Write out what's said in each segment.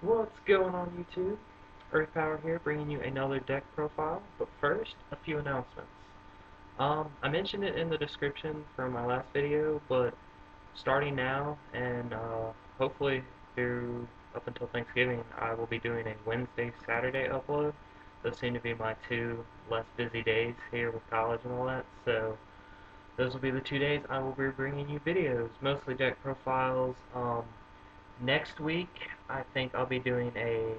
What's going on YouTube? Earth Power here, bringing you another deck profile, but first, a few announcements. I mentioned it in the description for my last video, but starting now and hopefully through up until Thanksgiving, I will be doing a Wednesday, Saturday upload. Those seem to be my two less busy days here with college and all that, so those will be the 2 days I will be bringing you videos, mostly deck profiles. Next week, I think I'll be doing a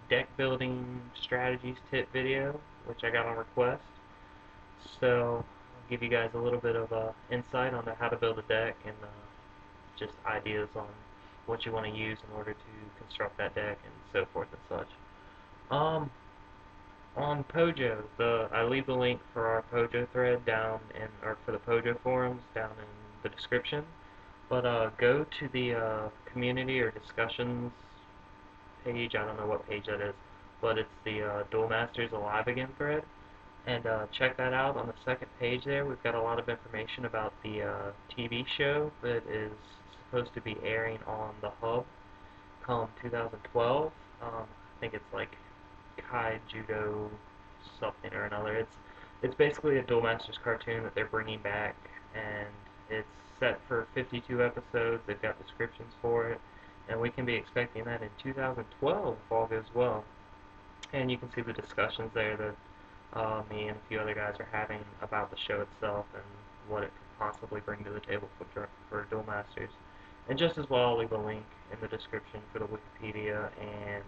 deck building strategies tip video, which I got on request. So I'll give you guys a little bit of insight on how to build a deck and just ideas on what you want to use in order to construct that deck and so forth and such. Um, on Pojo, I leave the link for our Pojo thread down in, or for the Pojo forums down in the description. But go to the community or discussions page. I don't know what page that is, but it's the Duel Masters Alive Again thread. And check that out on the second page there. We've got a lot of information about the TV show that is supposed to be airing on the Hub come 2012. I think it's like Kai Judo something or another. It's basically a Duel Masters cartoon that they're bringing back, and it's set for 52 episodes. They've got descriptions for it, and we can be expecting that in 2012 if all goes well. And you can see the discussions there that me and a few other guys are having about the show itself and what it could possibly bring to the table for Duel Masters. And just as well, I'll leave a link in the description for the Wikipedia and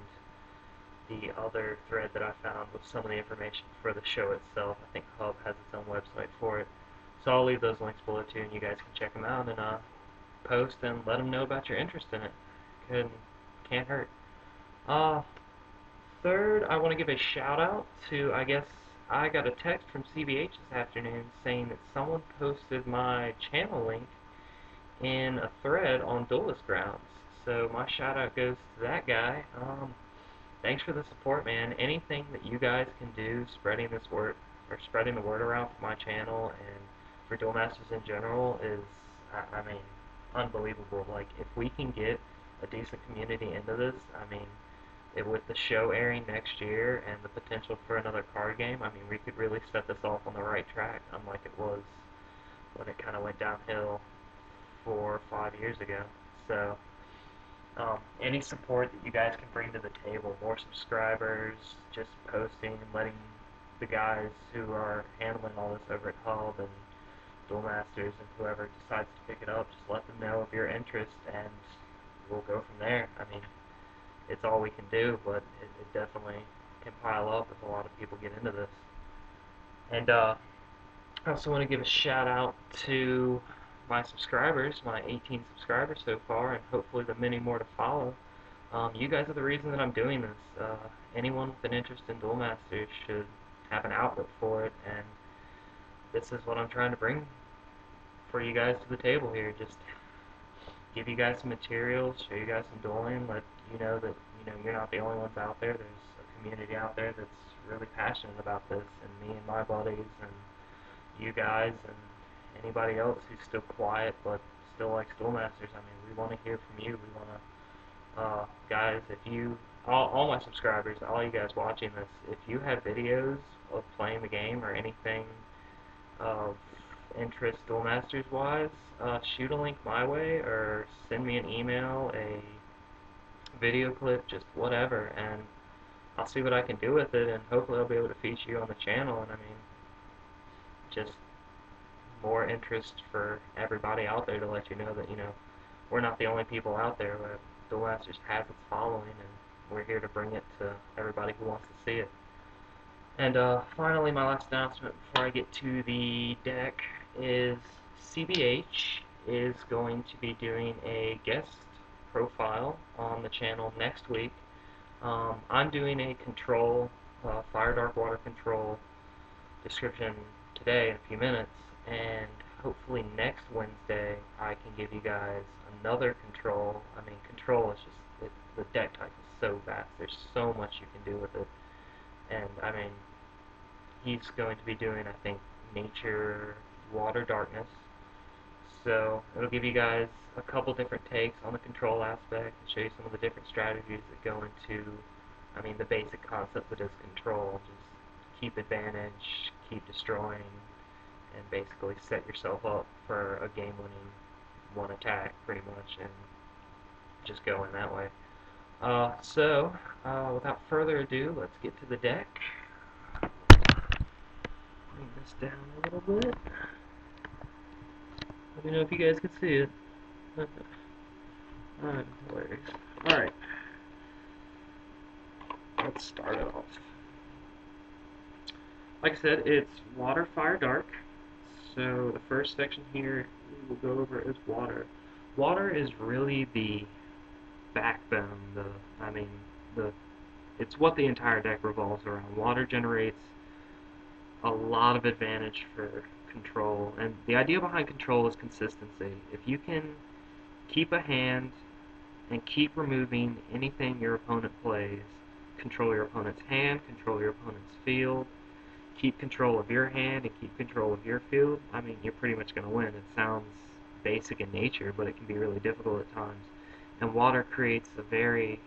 the other thread that I found with some of the information for the show itself. I think Hub has its own website for it. So I'll leave those links below too, and you guys can check them out and post and let them know about your interest in it. Can't hurt. Uh, Third, I want to give a shout out to, I guess, I got a text from CBH this afternoon saying that someone posted my channel link in a thread on Duelist Grounds. So my shout out goes to that guy. Thanks for the support, man. Anything that you guys can do spreading this word or spreading the word around for my channel and for Duel Masters in general is, I mean, unbelievable. Like, if we can get a decent community into this, I mean, with the show airing next year and the potential for another card game, I mean, we could really set this off on the right track, unlike it was when it kind of went downhill 4 or 5 years ago. So, any support that you guys can bring to the table, more subscribers, just posting, letting the guys who are handling all this over at Hub and Duel Masters and whoever decides to pick it up, just let them know of your interest and we'll go from there. I mean, it's all we can do, but it definitely can pile up if a lot of people get into this. And I also want to give a shout out to my subscribers, my 18 subscribers so far, and hopefully the many more to follow. You guys are the reason that I'm doing this. Anyone with an interest in Duel Masters should have an outlet for it, and this is what I'm trying to bring for you guys to the table here. Just give you guys some materials, show you guys some dueling, let you know that you're not the only ones out there. There's a community out there that's really passionate about this, and me and my buddies, and you guys, and anybody else who's still quiet but still likes Duel Masters. I mean, we want to hear from you. We want to, guys, if you, all my subscribers, all you guys watching this, if you have videos of playing the game or anything of interest Duel Masters wise, shoot a link my way or send me an email, a video clip, just whatever, and I'll see what I can do with it, and hopefully I'll be able to feature you on the channel. And I mean, just more interest for everybody out there to let you know that we're not the only people out there. Duel Masters has its following, and we're here to bring it to everybody who wants to see it. And finally, my last announcement before I get to the deck is CBH is going to be doing a guest profile on the channel next week. I'm doing a control, Fire Dark Water control description today in a few minutes, and hopefully next Wednesday I can give you guys another control. I mean, control is just, the deck type is so vast. There's so much you can do with it. And, I mean, he's going to be doing, I think, Nature, Water, Darkness. So it'll give you guys a couple different takes on the control aspect and show you some of the different strategies that go into, the basic concept that is control. Just keep advantage, keep destroying, and basically set yourself up for a game-winning one attack, pretty much, and just go in that way. Without further ado, let's get to the deck. Bring this down a little bit. Let me know if you guys can see it. Alright, hilarious. Alright. Let's start it off. Like I said, it's water, fire, dark. So the first section here we'll go over is water. Water is really the backbone, it's what the entire deck revolves around. Water generates a lot of advantage for control, and the idea behind control is consistency. If you can keep a hand and keep removing anything your opponent plays, control your opponent's hand, control your opponent's field, keep control of your hand and keep control of your field, you're pretty much going to win. It sounds basic in nature, but it can be really difficult at times. And water creates a very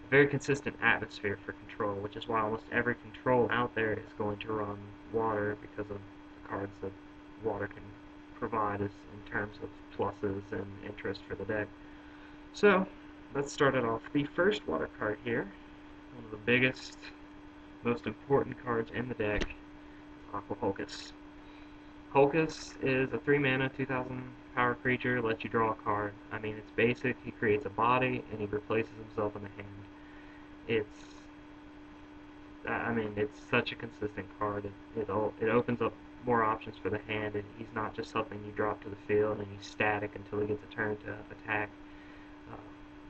consistent atmosphere for control, which is why almost every control out there is going to run water because of the cards that water can provide as in terms of pluses and interest for the deck. So, let's start it off. The first water card here, one of the biggest, most important cards in the deck, Aqua Hulcus. Hulcus is a 3 mana, 2000 power creature, lets you draw a card. It's basic. He creates a body, and he replaces himself in the hand. It's such a consistent card. It opens up more options for the hand, and he's not just something you drop to the field and he's static until he gets a turn to attack.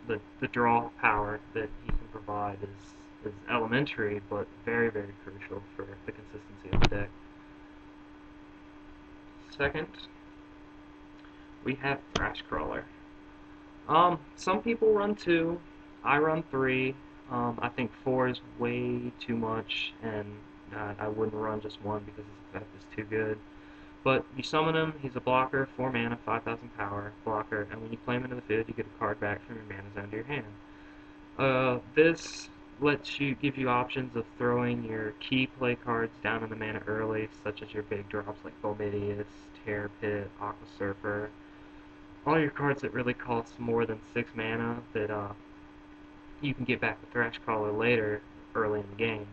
The draw power that he can provide is elementary, but very, very crucial for the consistency of the deck. Second, we have Thrash Crawler. Some people run 2, I run 3. I think 4 is way too much, and I wouldn't run just 1 because his effect is too good. But you summon him, he's a blocker, 4 mana, 5000 power, blocker, and when you play him into the field, you get a card back from your mana zone to your hand. This gives you options of throwing your key play cards down in the mana early, such as your big drops like Bolmeteus, Terror Pit, Aqua Surfer, all your cards that really cost more than 6 mana that you can get back with Thrash Crawler later, early in the game.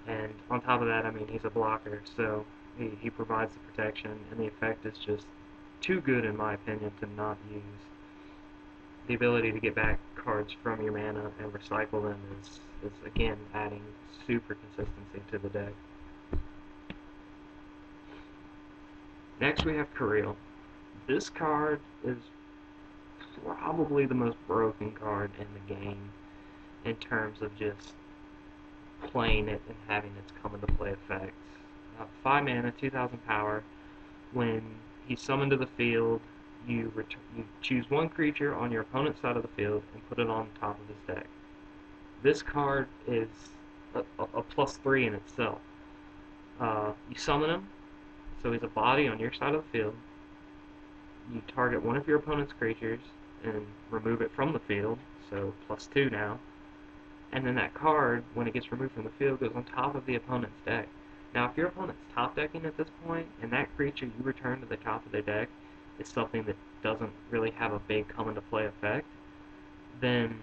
And on top of that, he's a blocker, so he provides the protection, and the effect is just too good, in my opinion, to not use. The ability to get back cards from your mana and recycle them is again, adding super consistency to the deck. Next, we have Corile. This card is probably the most broken card in the game in terms of just playing it and having its come into play effects. 5 mana, 2000 power. When he's summoned to the field, you choose 1 creature on your opponent's side of the field and put it on top of his deck. This card is a +3 in itself. You summon him, so he's a body on your side of the field. You target one of your opponent's creatures and remove it from the field, so +2 now. And then that card, when it gets removed from the field, goes on top of the opponent's deck. Now, if your opponent's top decking at this point, and that creature you return to the top of their deck is something that doesn't really have a big come into play effect, then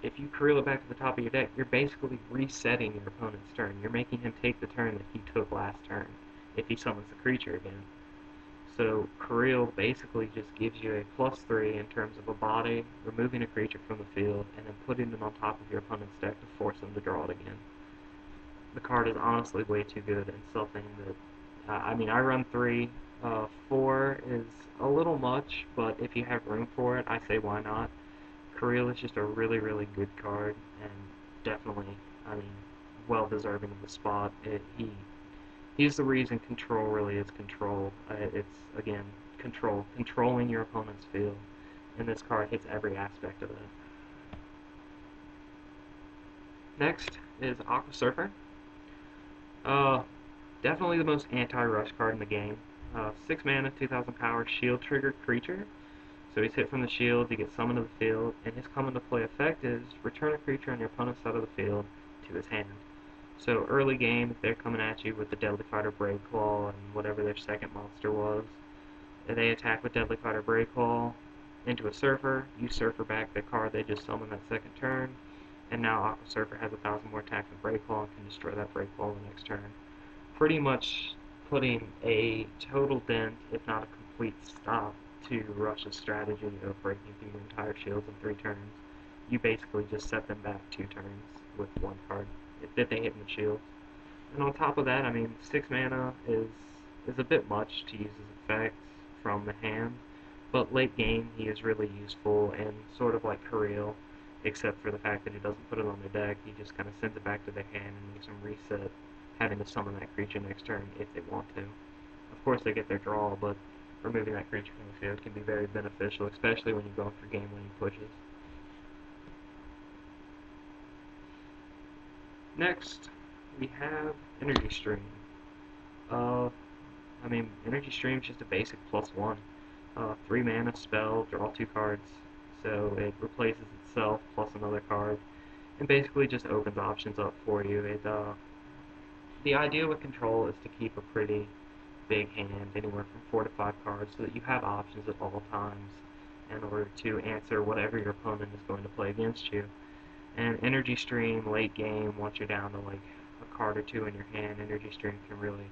if you Corile it back to the top of your deck, you're basically resetting your opponent's turn. You're making him take the turn that he took last turn, if he summons the creature again. So Corile basically just gives you a +3 in terms of a body, removing a creature from the field, and then putting it on top of your opponent's deck to force them to draw it again. The card is honestly way too good, and something that, I run 3. 4 is a little much, but if you have room for it, I say why not. Corile is just a really, really good card, and definitely, well deserving of the spot. He's the reason control really is control. It's, again, controlling your opponent's field, and this card hits every aspect of that. Next is Aqua Surfer. Definitely the most anti-rush card in the game. 6 mana, 2000 power, shield trigger creature. So he's hit from the shield, he gets summoned to the field, and his come into play effect is return a creature on your opponent's side of the field to his hand. So early game, if they're coming at you with the Deadly Fighter Breakclaw and whatever their second monster was, they attack with Deadly Fighter Breakclaw into a Surfer, you Surfer back the card they just summoned that second turn, and now Aqua Surfer has 1000 more attack than Breakclaw and can destroy that Breakclaw the next turn. Pretty much putting a total dent, if not a complete stop, to Rush's strategy of breaking through your entire shields in 3 turns. You basically just set them back 2 turns with 1 card if they hit in the shields. And on top of that, I mean, 6 mana is a bit much to use his effects from the hand, but late game he is really useful and sort of like Corile, except for the fact that he doesn't put it on their deck. He just kind of sends it back to their hand and makes them reset, having to summon that creature next turn if they want to. Of course they get their draw, but removing that creature from the field can be very beneficial, especially when you're going for game-winning pushes. Next, we have Energy Stream. I mean, Energy Stream is just a basic +1. 3 mana spell, draw 2 cards, so it replaces itself plus another card, and basically just opens options up for you. The idea with control is to keep a pretty big hand, anywhere from 4 to 5 cards, so that you have options at all times in order to answer whatever your opponent is going to play against you. And Energy Stream, late game, once you're down to like a card or 2 in your hand, Energy Stream can really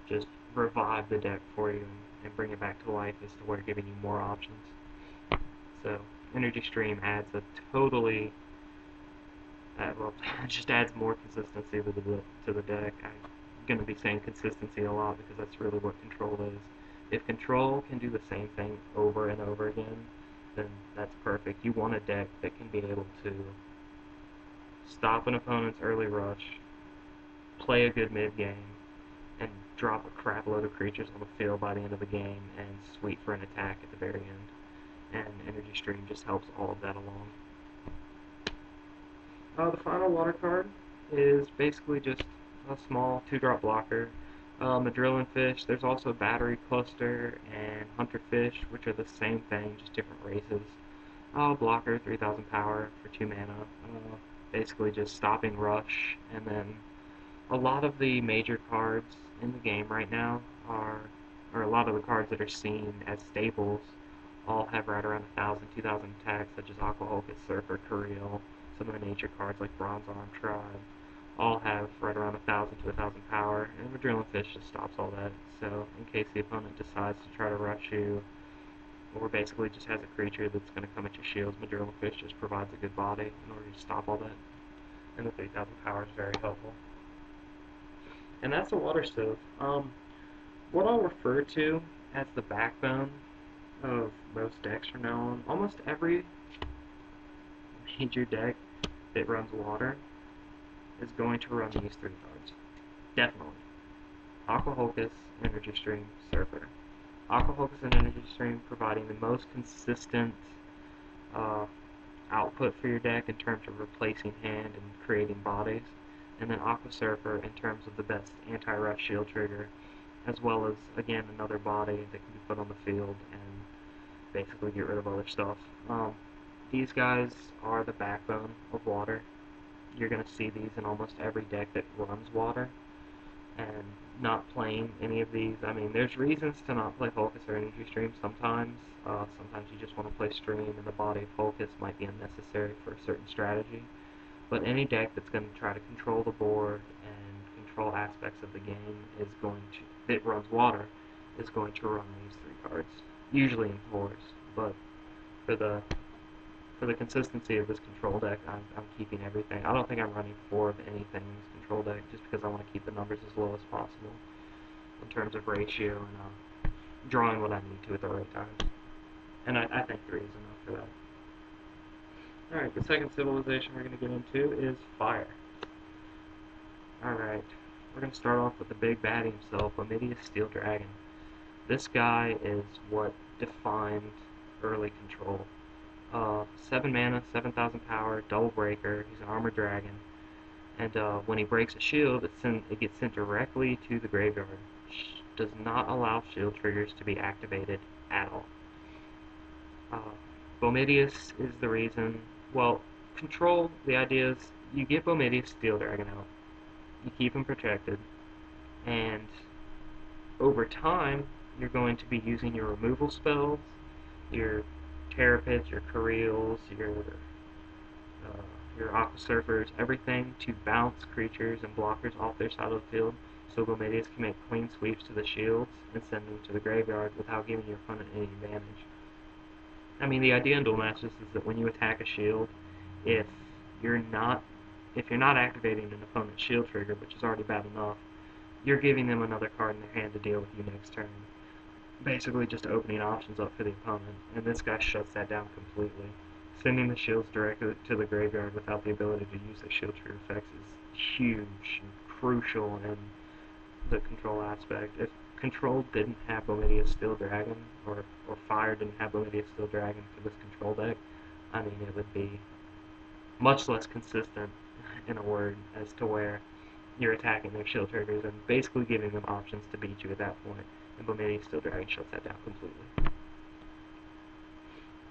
just revive the deck for you and bring it back to life as to where giving you more options. So Energy Stream adds a totally, well, just adds more consistency to the deck. I'm going to be saying consistency a lot because that's really what control is. If control can do the same thing over and over again, then that's perfect. You want a deck that can be able to stop an opponent's early rush, play a good mid-game, and drop a crap load of creatures on the field by the end of the game, and sweep for an attack at the very end. And Energy Stream just helps all of that along. The final water card is basically just a small 2-drop blocker. Madrillon Fish, there's also Battery Cluster and Hunter Fish, which are the same thing, just different races. Blocker, 3000 power for 2 mana. Basically just stopping rush, and then a lot of the major cards in the game right now or a lot of the cards that are seen as staples, all have right around 1000, 2000 attacks, such as Aqua Hulcus, Surfer, Corile. Some of the nature cards like Bronze Arm Tribe all have right around 1000 to 1000 power, and Madrillon Fish just stops all that. So in case the opponent decides to try to rush you, or basically just has a creature that's going to come at your shields, Madrillon Fish just provides a good body in order to stop all that. And the 3000 power is very helpful. And that's a water Civ. What I'll refer to as the backbone of most decks from now on, almost every major deck that runs water is going to run these 3 cards. Definitely. Aqua Hulcus, Energy Stream, Surfer. Aqua Hulcus and Energy Stream providing the most consistent output for your deck in terms of replacing hand and creating bodies, and then Aqua Surfer in terms of the best anti-rush shield trigger, as well as, again, another body that can be put on the field and basically get rid of other stuff. These guys are the backbone of water. You're going to see these in almost every deck that runs water, and not playing any of these. I mean, there's reasons to not play Hulcus or Energy Stream sometimes. Sometimes you just want to play Stream, and the body of Hulcus might be unnecessary for a certain strategy. But any deck that's going to try to control the board and control aspects of the game that runs water is going to run these 3 cards. Usually in 4s, but for the consistency of this control deck, I'm keeping everything. I don't think I'm running 4 of anything in this control deck, just because I want to keep the numbers as low as possible in terms of ratio and drawing what I need to at the right time. And I think 3 is enough for that. Alright, the second civilization we're going to get into is Fire. Alright, we're going to start off with the big baddie himself, Bolmeteus Steel Dragon. This guy is what defined early control. 7 mana, 7000 power, double breaker, he's an armored dragon, and when he breaks a shield, it gets sent directly to the graveyard. does not allow shield triggers to be activated at all. Bolmeteus is the reason. Well, control, the idea is you get Bolmeteus Steel Dragon out, you keep him protected, and over time, you're going to be using your removal spells, your Terrapits, your Coriles, your Aqua Surfers, everything to bounce creatures and blockers off their side of the field, so Bolmeteus can make clean sweeps to the shields and send them to the graveyard without giving your opponent any advantage. I mean, the idea in duel matches is that when you attack a shield, if you're not activating an opponent's shield trigger, which is already bad enough, you're giving them another card in their hand to deal with you next turn. Basically just opening options up for the opponent, and this guy shuts that down completely. Sending the shields directly to the graveyard without the ability to use their shield trigger effects is huge and crucial in the control aspect. If control didn't have Bolmeteus Steel Dragon, or Fire didn't have Bolmeteus Steel Dragon for this control deck, I mean, it would be much less consistent, in a word, as to where you're attacking their shield triggers and basically giving them options to beat you at that point, and Bolmeteus Steel Dragon shuts that down completely.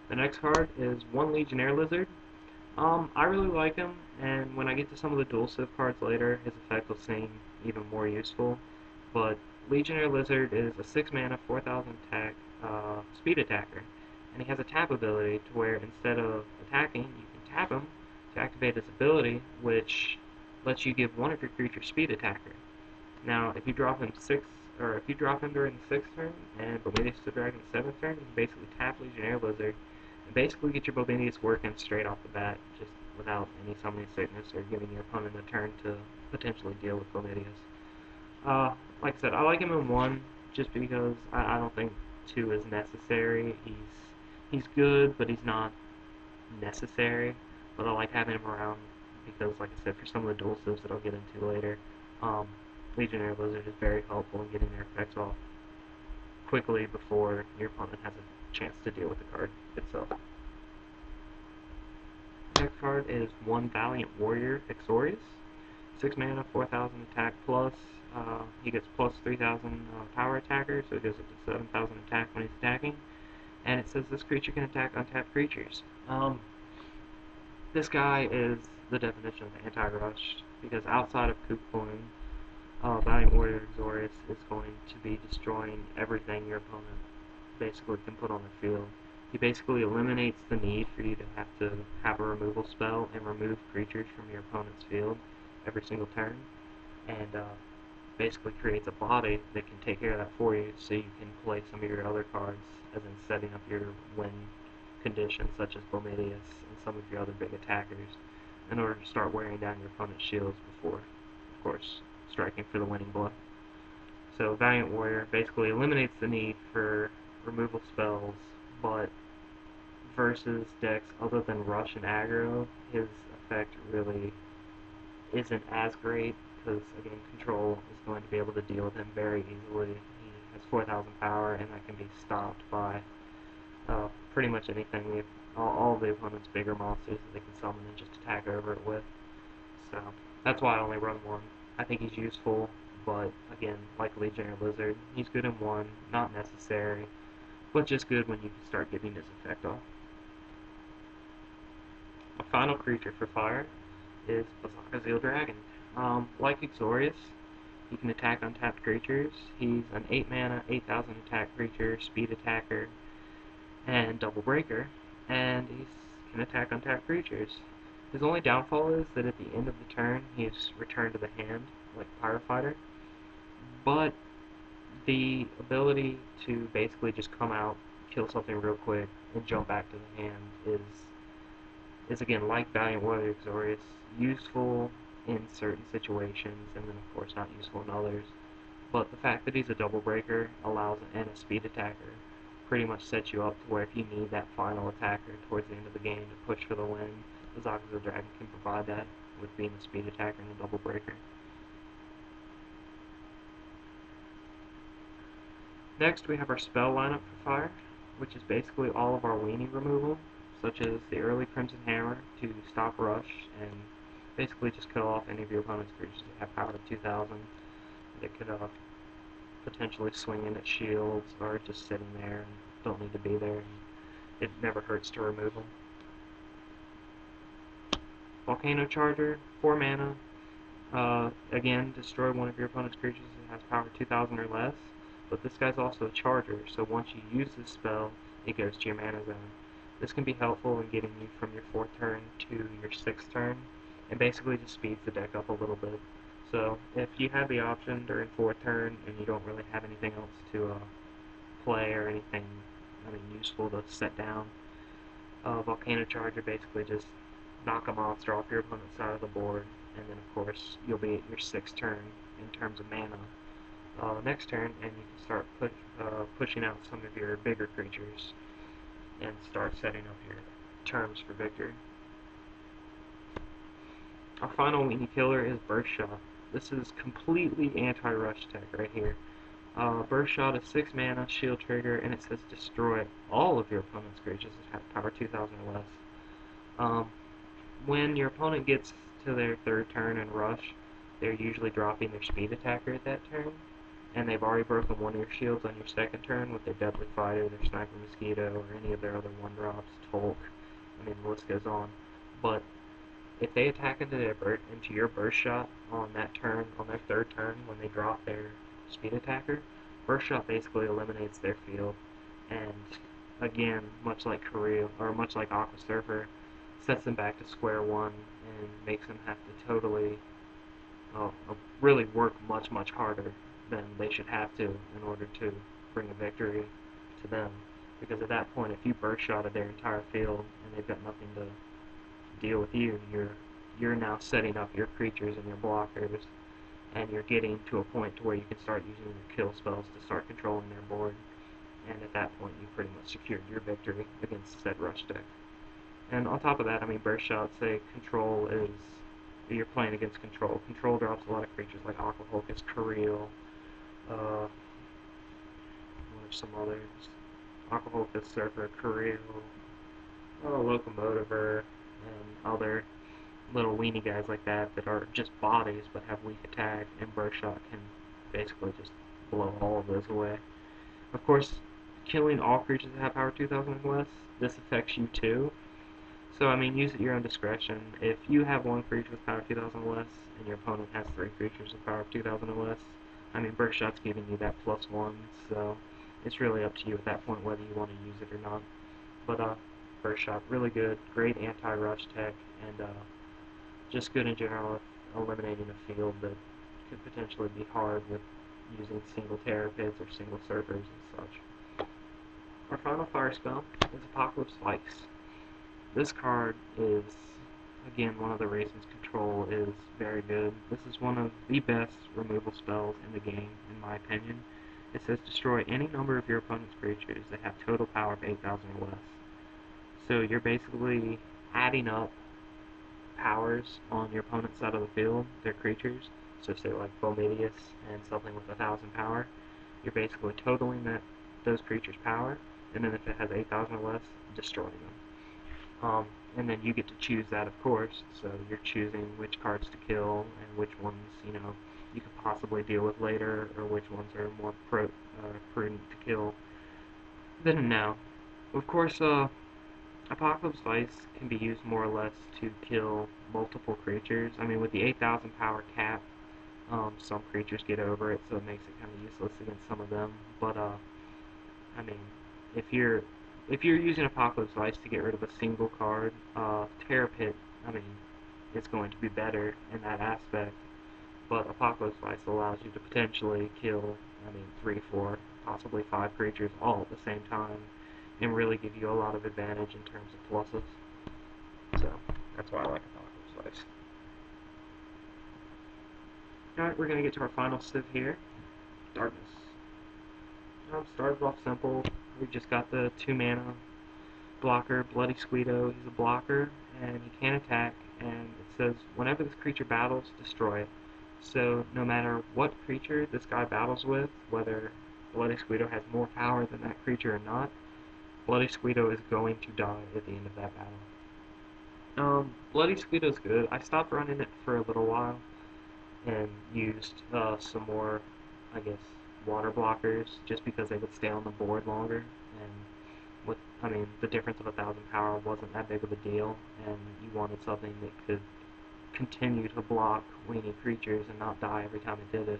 The next card is one Legionnaire Lizard. I really like him, and when I get to some of the dual Civ cards later, his effect will seem even more useful. But Legionnaire Lizard is a 6 mana, 4,000 attack, speed attacker, and he has a tap ability to where instead of attacking, you can tap him to activate his ability, which lets you give one of your creatures speed attacker. Now, if you drop him during the 6th turn and Bolmeteus Steel Dragon the 7th turn, you can basically tap Legionnaire Lizard and basically get your Bolmeteus working straight off the bat, just without any summoning sickness or giving your opponent a turn to potentially deal with Bolmeteus. Like I said, I like him in 1 just because I don't think 2 is necessary. He's good, but he's not necessary. But I like having him around because, like I said, for some of the dual Civs that I'll get into later, Legionnaire Lizard is very helpful in getting their effects off quickly before your opponent has a chance to deal with the card itself. Next card is one Valiant Warrior, Exorious. 6 mana, 4,000 attack plus. He gets plus 3,000 power attacker, so it goes up to 7,000 attack when he's attacking. And it says this creature can attack untapped creatures. This guy is the definition of anti-rush, because outside of Coup Coin, Valiant Warrior Exorious is going to be destroying everything your opponent basically can put on the field. He basically eliminates the need for you to have a removal spell and remove creatures from your opponent's field every single turn, and basically creates a body that can take care of that for you, so you can play some of your other cards, as in setting up your win conditions, such as Bolmeteus and some of your other big attackers, in order to start wearing down your opponent's shields before, of course, striking for the winning blow. So Valiant Warrior basically eliminates the need for removal spells, but versus decks other than Rush and Aggro, his effect really isn't as great, because, again, Control is going to be able to deal with him very easily. He has 4,000 power, and that can be stopped by pretty much anything. All of the opponent's bigger monsters that they can summon and just attack over it with. So that's why I only run 1. I think he's useful, but again, like Legionnaire Lizard, he's good in 1, not necessary, but just good when you can start getting his effect off. A final creature for fire is Bazagazeal Dragon. Like Exorious, he can attack untapped creatures. He's an 8 mana, 8,000 attack creature, speed attacker, and double breaker, and he can attack untapped creatures. His only downfall is that at the end of the turn, he is returned to the hand, like Pyrofighter, but the ability to basically just come out, kill something real quick, and jump back to the hand is again, like Valiant Warrior Exorious, useful in certain situations, and then of course not useful in others. But the fact that he's a double breaker allows, and a speed attacker, pretty much sets you up to where if you need that final attacker towards the end of the game to push for the win, Bazagazeal Dragon can provide that with being a speed attacker and a double breaker. Next we have our spell lineup for fire, which is basically all of our weenie removal, such as the early Crimson Hammer to stop rush and basically just kill off any of your opponent's creatures that have power of 2,000 that could potentially swinging at shields or just sitting there and don't need to be there. It never hurts to remove them. Volcano Charger, 4 mana. Again, destroy one of your opponent's creatures that has power 2,000 or less. But this guy's also a charger, so once you use this spell, it goes to your mana zone. This can be helpful in getting you from your 4th turn to your 6th turn, and basically just speeds the deck up a little bit. So if you have the option during 4th turn and you don't really have anything else to play or anything, useful to set down, Volcano Charger basically just knock a monster off your opponent's side of the board, and then of course you'll be at your 6th turn in terms of mana. Next turn, and you can start pushing out some of your bigger creatures and start setting up your terms for victory. Our final weenie killer is Burst Shot. This is completely anti-rush tech right here. Burst Shot is 6 mana, shield trigger, and it says destroy all of your opponent's creatures that have power 2,000 or less. When your opponent gets to their 3rd turn and rush, they're usually dropping their speed attacker at that turn, and they've already broken one of your shields on your 2nd turn with their Deadly Fighter, their Sniper Mosquito, or any of their other 1-drops, Tolk. The list goes on. But if they attack into your Burst Shot on that turn, on their 3rd turn, when they drop their speed attacker, Burst Shot basically eliminates their field, and again, much like Corile, or much like Aqua Surfer, sets them back to square one and makes them have to totally really work much harder than they should have to in order to bring a victory to them. Because at that point, if you burst shotted their entire field and they've got nothing to deal with you, you're now setting up your creatures and your blockers, and you're getting to a point to where you can start using your kill spells to start controlling their board. And at that point, you pretty much secured your victory against said rush deck. And on top of that, Burst Shot, say control is, you're playing against control. Control drops a lot of creatures like Aqua Hulcus, Corile, what are some others? Aqua Hulcus, Surfer, Corile, Locomotiver, and other little weenie guys like that are just bodies but have weak attack, and Burst Shot can basically just blow all of those away. Of course, killing all creatures that have power 2,000 or less, this affects you too. So, use at your own discretion. If you have one creature with power 2,000 or less, and your opponent has 3 creatures with power 2,000 or less, Burst Shot's giving you that +1, so it's really up to you at that point whether you want to use it or not. But, Burst Shot, really good, great anti-rush tech, and just good in general at eliminating a field that could potentially be hard with using single Terror Pits or single Surfers and such. Our final fire spell is Apocalypse Vise. This card is, again, one of the reasons control is very good. This is one of the best removal spells in the game, in my opinion. It says destroy any number of your opponent's creatures that have total power of 8,000 or less. So you're basically adding up powers on your opponent's side of the field, their creatures. So say like Bolmeteus and something with 1,000 power. You're basically totaling those creatures' power, and then if it has 8,000 or less, destroying them. And then you get to choose that, of course, so you're choosing which cards to kill and which ones, you could possibly deal with later, or which ones are more prudent to kill then now. Of course, Apocalypse Vise can be used more or less to kill multiple creatures. With the 8,000 power cap, some creatures get over it, so it makes it kind of useless against some of them, but, if you're using Apocalypse Vise to get rid of a single card, Terror Pit, it's going to be better in that aspect. But Apocalypse Vise allows you to potentially kill, 3, 4, possibly 5 creatures all at the same time, and really give you a lot of advantage in terms of pluses. So, that's why I like Apocalypse Vise. Alright, we're going to get to our final Civ here, Darkness. Started off simple. We just got the 2 mana blocker, Bloody Squito. He's a blocker, and he can attack, and it says, whenever this creature battles, destroy it. So, no matter what creature this guy battles with, whether Bloody Squito has more power than that creature or not, Bloody Squito is going to die at the end of that battle. Bloody Squito's good. I stopped running it for a little while, and used some more, water blockers just because they would stay on the board longer, and the difference of 1,000 power wasn't that big of a deal, and you wanted something that could continue to block weenie creatures and not die every time it did it.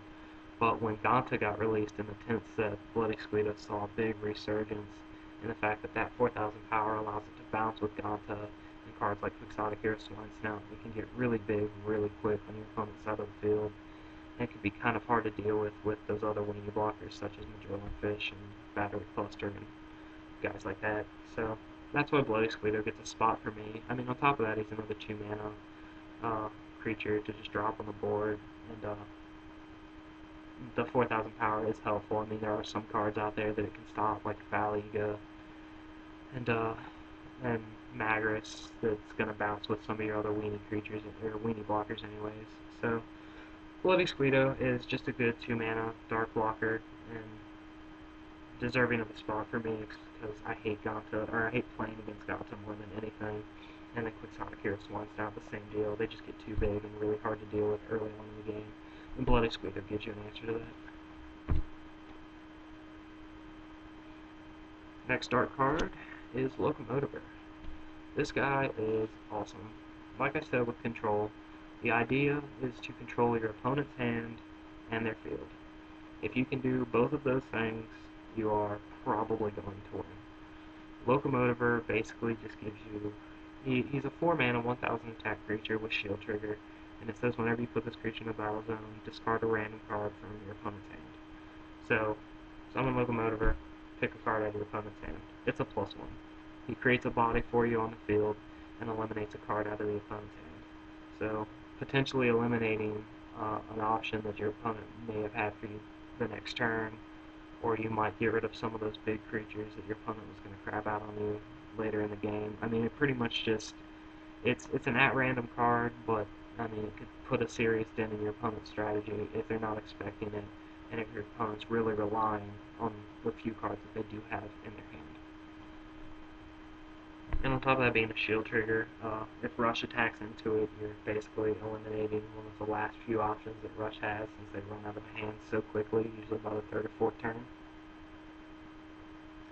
But when Ganta got released in the 10th set, Bloody Squito saw a big resurgence in the fact that that 4,000 power allows it to bounce with Ganta, and cards like Quixotic Hero Swine Snout, it can get really big really quick on your opponent's side of the field. And it can be kind of hard to deal with those other weenie blockers such as Madrillon Fish and Battery Cluster and guys like that. So that's why Bloody Squito gets a spot for me. I mean, on top of that, he's another 2 mana creature to just drop on the board, and the 4,000 power is helpful. I mean, there are some cards out there that it can stop, like Valiga and Magris, that's going to bounce with some of your other weenie creatures, or weenie blockers anyways. So Bloody Squito is just a good 2 mana dark blocker, and deserving of a spot for me because I hate Ganta, or I hate playing against Ganta more than anything. And then Quixotic Hero Swine Snout, the same deal. They just get too big and really hard to deal with early on in the game. And Bloody Squito gives you an answer to that. Next dark card is Locomotiver. This guy is awesome. Like I said with control, the idea is to control your opponent's hand and their field. If you can do both of those things, you are probably going to win. Locomotiver basically just gives you... He's a 4 mana, 1,000 attack creature with shield trigger, and it says whenever you put this creature in a battle zone, discard a random card from your opponent's hand. So, summon Locomotiver, pick a card out of your opponent's hand. It's a +1. He creates a body for you on the field and eliminates a card out of the opponent's hand. So, potentially eliminating an option that your opponent may have had for you the next turn, or you might get rid of some of those big creatures that your opponent was going to crab out on you later in the game. I mean, it pretty much just, it's an at-random card, but, I mean, it could put a serious dent in your opponent's strategy if they're not expecting it, and if your opponent's really relying on the few cards that they do have in their hand. And on top of that being a shield trigger, if Rush attacks into it, you're basically eliminating one of the last few options that Rush has, since they run out of hand so quickly, usually about the 3rd or 4th turn.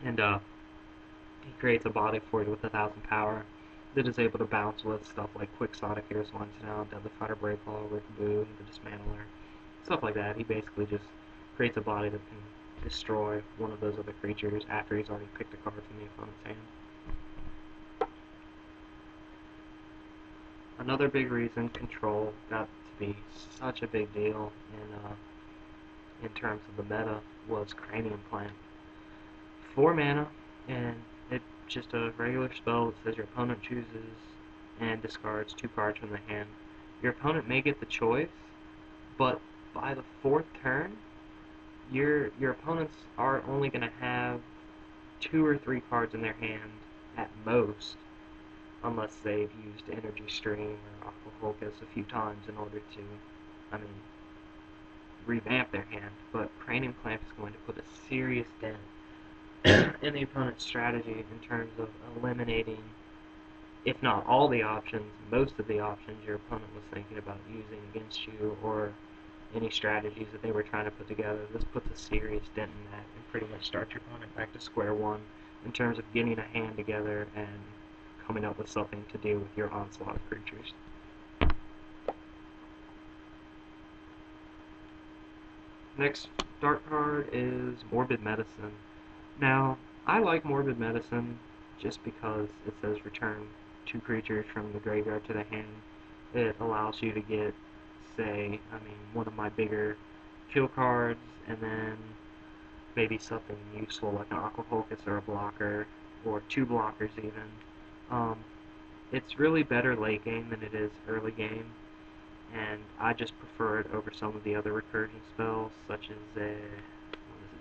And he creates a body for you with 1,000 power that is able to bounce with stuff like Quixotic Hero Swine Snout, Deadly Fighter Breaklaw, Rickaboo, the Dismantler, stuff like that. He basically just creates a body that can destroy one of those other creatures after he's already picked a card from the opponent's hand. Another big reason control got to be such a big deal in terms of the meta was Cranium Clamp. 4 mana, and it's just a regular spell that says your opponent chooses and discards 2 cards from the hand. Your opponent may get the choice, but by the 4th turn, your opponents are only going to have 2 or 3 cards in their hand at most, unless they've used Energy Stream or Aqua Hulcus a few times in order to, revamp their hand. But Cranium Clamp is going to put a serious dent in the opponent's strategy in terms of eliminating, if not all the options, most of the options your opponent was thinking about using against you, or any strategies that they were trying to put together. This puts a serious dent in that and pretty much starts your opponent back to square one in terms of getting a hand together and coming up with something to do with your onslaught of creatures. Next dark card is Morbid Medicine. Now, I like Morbid Medicine just because it says return 2 creatures from the graveyard to the hand. It allows you to get, say, one of my bigger kill cards, and then maybe something useful like an Aqua Hulcus or a blocker, or 2 blockers even. It's really better late game than it is early game, and I just prefer it over some of the other recursion spells, such as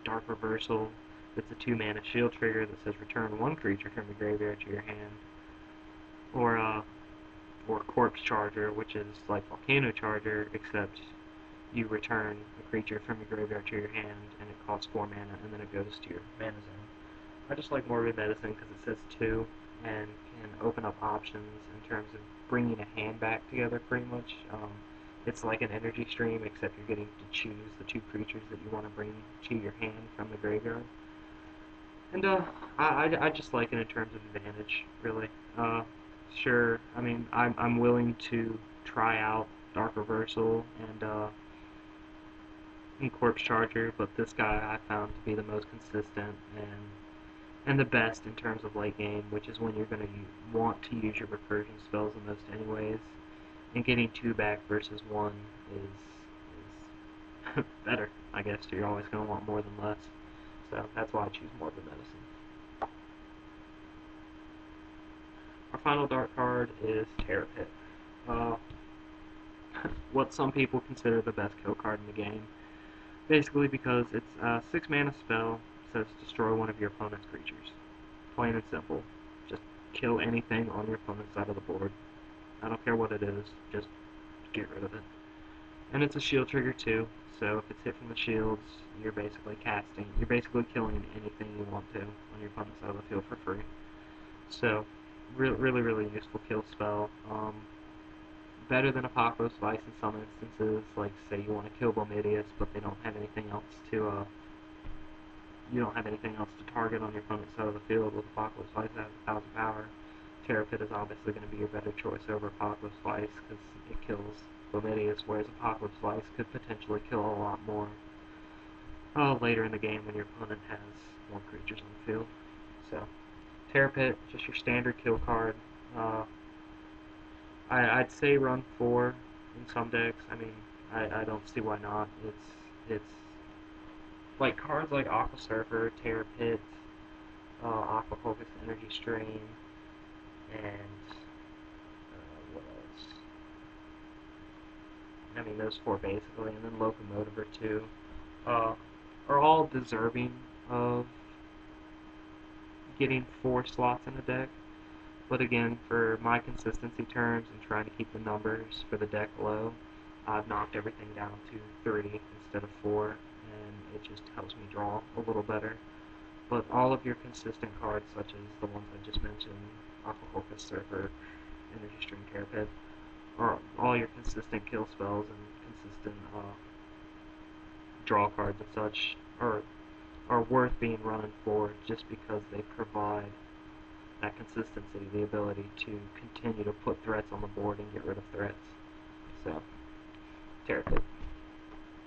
Dark Reversal. It's a 2 mana shield trigger that says return 1 creature from the graveyard to your hand, or Corpse Charger, which is like Volcano Charger, except you return a creature from your graveyard to your hand, and it costs 4 mana, and then it goes to your mana zone. I just like Morbid Medicine because it says 2, and can open up options in terms of bringing a hand back together, pretty much. It's like an energy stream, except you're getting to choose the two creatures that you want to bring to your hand from the graveyard. And I just like it in terms of advantage, really. Sure, I mean, I'm willing to try out Dark Reversal and Corpse Charger, but this guy I found to be the most consistent and the best in terms of late game, which is when you're going to want to use your recursion spells the most anyways. And getting 2 back versus 1 is better, I guess. You're always going to want more than less. So that's why I choose Morbid Medicine. Our final dark card is Terra Pit. What some people consider the best kill card in the game. Basically because it's a 6 mana spell, says destroy one of your opponent's creatures. Plain and simple. Just kill anything on your opponent's side of the board. I don't care what it is, just get rid of it. And it's a shield trigger too, so if it's hit from the shields, you're basically killing anything you want to on your opponent's side of the field for free. So, really useful kill spell. Better than Apocalypse Vise in some instances, like say you want to kill Bolmeteus, but they don't have anything else to, you don't have anything else to target on your opponent's side of the field with Apocalypse Vise has 1000 power. Terra Pit is obviously going to be your better choice over Apocalypse Vise because it kills Bolmeteus, whereas Apocalypse Vise could potentially kill a lot more later in the game when your opponent has more creatures on the field. So, Terra Pit, just your standard kill card. I'd say run 4 in some decks. I mean, I don't see why not. It's like cards like Aqua Surfer, Terra Pit, Aqua Hulcus Energy Stream, and what else? I mean, those 4 basically, and then Locomotiver too, are all deserving of getting 4 slots in a deck. But again, for my consistency terms and trying to keep the numbers for the deck low, I've knocked everything down to 3 instead of 4, and it just helps me draw a little better. But all of your consistent cards, such as the ones I just mentioned, Aqua Hulcus, Surfer, Energy Stream, Terra Pit, are all your consistent kill spells and consistent draw cards and such are worth being run for just because they provide that consistency, the ability to continue to put threats on the board and get rid of threats. So, Terra Pit.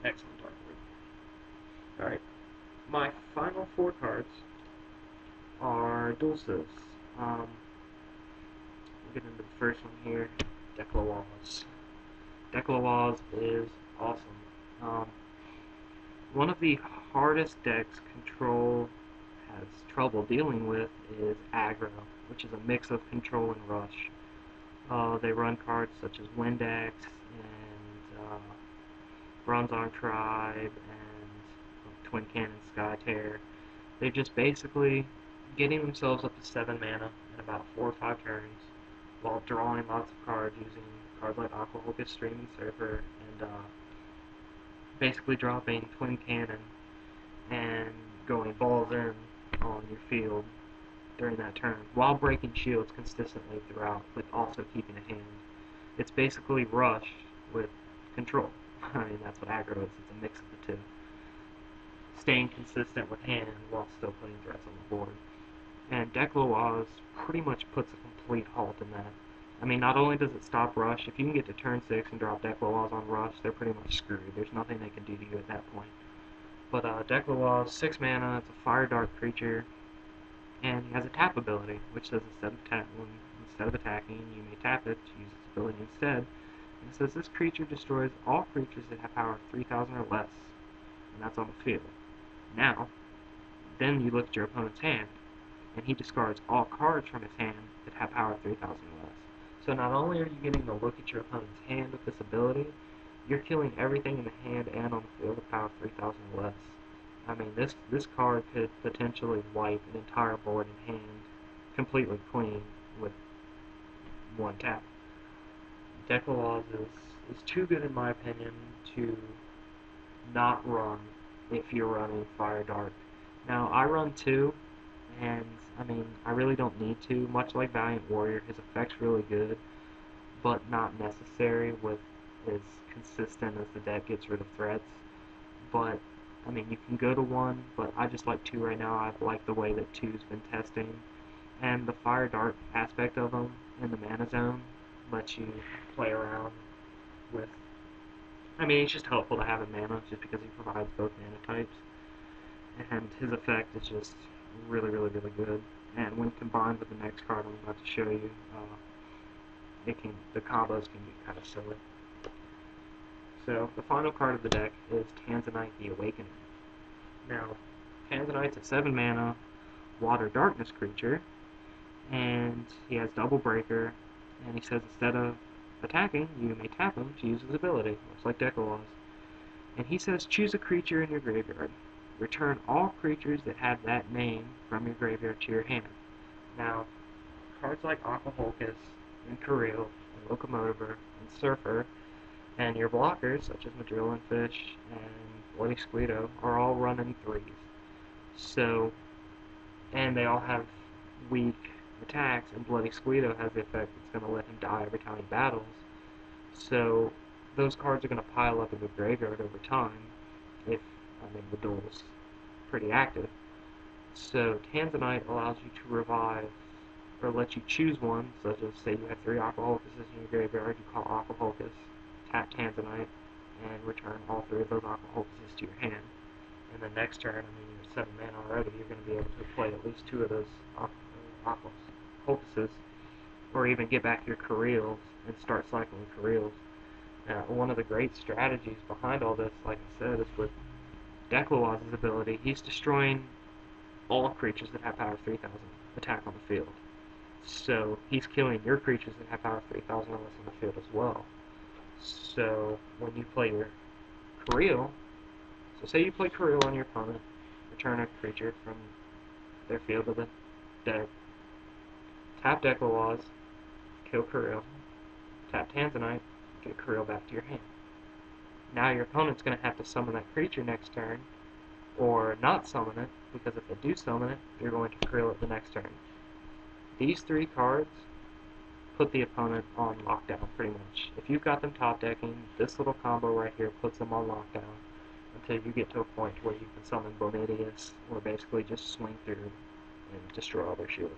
Excellent dark word. Alright, my final 4 cards are Duel Civs. We'll get into the first one here, Deklowaz. Deklowaz is awesome. One of the hardest decks Control has trouble dealing with is aggro, which is a mix of Control and Rush. They run cards such as Windax and Bronze Arm Tribe and Twin Cannon Sky Tear. They're just basically getting themselves up to 7 mana in about 4 or 5 turns while drawing lots of cards using cards like Aqua Hulcus, Stream, and Surfer, and basically dropping Twin Cannon and going balls in on your field during that turn, while breaking shields consistently throughout, but also keeping a hand. It's basically Rush with Control. I mean, that's what aggro is. It's a mix of the two. Staying consistent with hand while still putting threats on the board. And Deklowaz pretty much puts a complete halt in that. I mean, not only does it stop Rush, if you can get to turn 6 and drop Deklowaz on Rush, they're pretty much screwed. There's nothing they can do to you at that point. But Deklowaz, 6 mana, it's a Fire Dark creature, and he has a tap ability, which says instead of attacking, you may tap it to use its ability instead. And it says this creature destroys all creatures that have power 3,000 or less, and that's on the field. Now, then you look at your opponent's hand, and he discards all cards from his hand that have power 3,000 or less. So not only are you getting to look at your opponent's hand with this ability, you're killing everything in the hand and on the field with power 3,000 or less. I mean, this card could potentially wipe an entire board in hand completely clean with 1 tap. Deklowaz is too good in my opinion to not run if you're running Fire Dark. Now, I run 2, and I mean, I really don't need to. Much like Valiant Warrior, his effect's really good, but not necessary with as consistent as the deck gets rid of threats. But, I mean, you can go to 1, but I just like 2 right now. I like the way that 2's been testing. And the Fire Dark aspect of them in the mana zone lets you play around with... I mean, it's just helpful to have in mana, just because he provides both mana types. And his effect is just really, really, really good. And when combined with the next card I'm about to show you, the combos can get kind of silly. So, the final card of the deck is Tanzanyte the Awakener. Now, Tanzanyte's a 7 mana water darkness creature, and he has double breaker, and he says instead of attacking, you may tap him to use his ability, much like Deklowaz. And he says choose a creature in your graveyard. Return all creatures that have that name from your graveyard to your hand. Now, cards like Aqua Hulcus, and Corile, and Locomotiver, and Surfer, and your blockers, such as Madrillon Fish and Bloody Squito, are all running 3s. So, and they all have weak attacks, and Bloody Squito has the effect that's going to let him die every time he battles. So, those cards are going to pile up in the graveyard over time, if, the duel's pretty active. So, Tanzanyte allows you to revive, or let you choose one, such as, say you have 3 Aqua Hulcuses in your graveyard, you call Aqua Hulcus, tap Tanzanyte, and return all 3 of those Aqua Hulcuses to your hand. And the next turn, you're at 7 mana already, you're going to be able to play at least 2 of those Aqua Hulcuses, or even get back your Corilles and start cycling Corilles. One of the great strategies behind all this, like I said, is with Deklowaz's ability. He's destroying all creatures that have power 3000 attack on the field. So he's killing your creatures that have power 3000 or less on the field as well. So when you play your Corile, so say you play Corile on your opponent, return a creature from their field to the deck, tap Deklowaz, kill Corile, tap Tanzanyte, get Corile back to your hand. Now your opponent's going to have to summon that creature next turn, or not summon it, because if they do summon it, you're going to Corile it the next turn. These 3 cards put the opponent on lockdown, pretty much. If you've got them top decking, this little combo right here puts them on lockdown until you get to a point where you can summon Bolmeteus, or basically just swing through and destroy all their shields.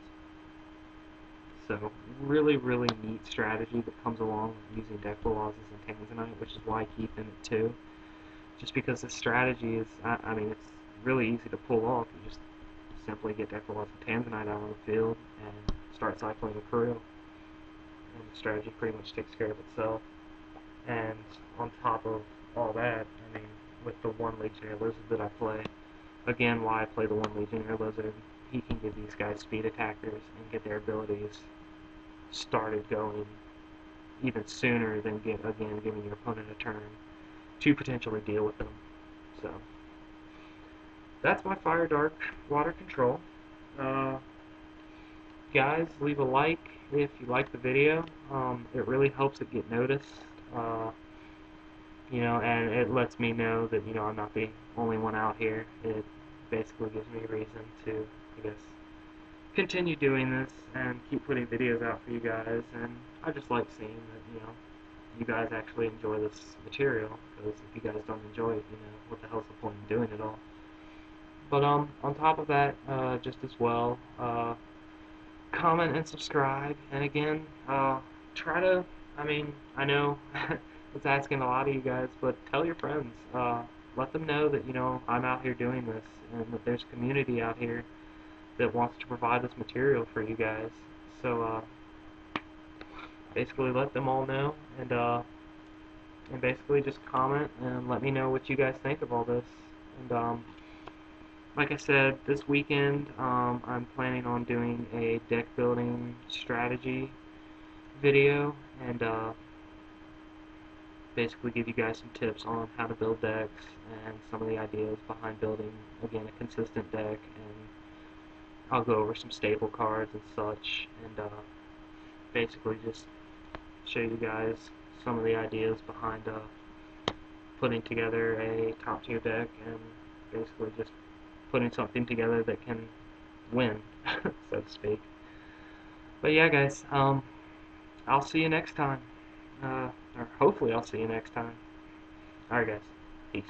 So, really, really neat strategy that comes along with using Deklowaz's and Tanzanyte, which is why I keep them at 2. Just because the strategy is, it's really easy to pull off. You just simply get Deklowaz and Tanzanyte out on the field and start cycling the Corile. And the strategy pretty much takes care of itself. And on top of all that, with the 1 Legionnaire Lizard that I play, again, why I play the 1 Legionnaire Lizard, he can give these guys speed attackers and get their abilities started going even sooner than giving your opponent a turn to potentially deal with them. So that's my Fire Dark water control. Guys, leave a like if you like the video. It really helps it get noticed. And it lets me know that I'm not the only one out here. It basically gives me a reason to, continue doing this and keep putting videos out for you guys. And I just like seeing that, you guys actually enjoy this material, because if you guys don't enjoy it, what the hell's the point in doing it all? But on top of that, just as well, comment and subscribe. And again, try to, I know it's asking a lot of you guys, but tell your friends. Let them know that, I'm out here doing this, and that there's a community out here that wants to provide this material for you guys. So, basically let them all know, and basically just comment and let me know what you guys think of all this. And, like I said, this weekend, I'm planning on doing a deck building strategy video, and, basically give you guys some tips on how to build decks, and some of the ideas behind building, again, a consistent deck, and I'll go over some staple cards and such, and, basically just show you guys some of the ideas behind putting together a top tier deck, and basically just putting something together that can win, so to speak. But yeah, guys, I'll see you next time. Or hopefully I'll see you next time. Alright guys, peace.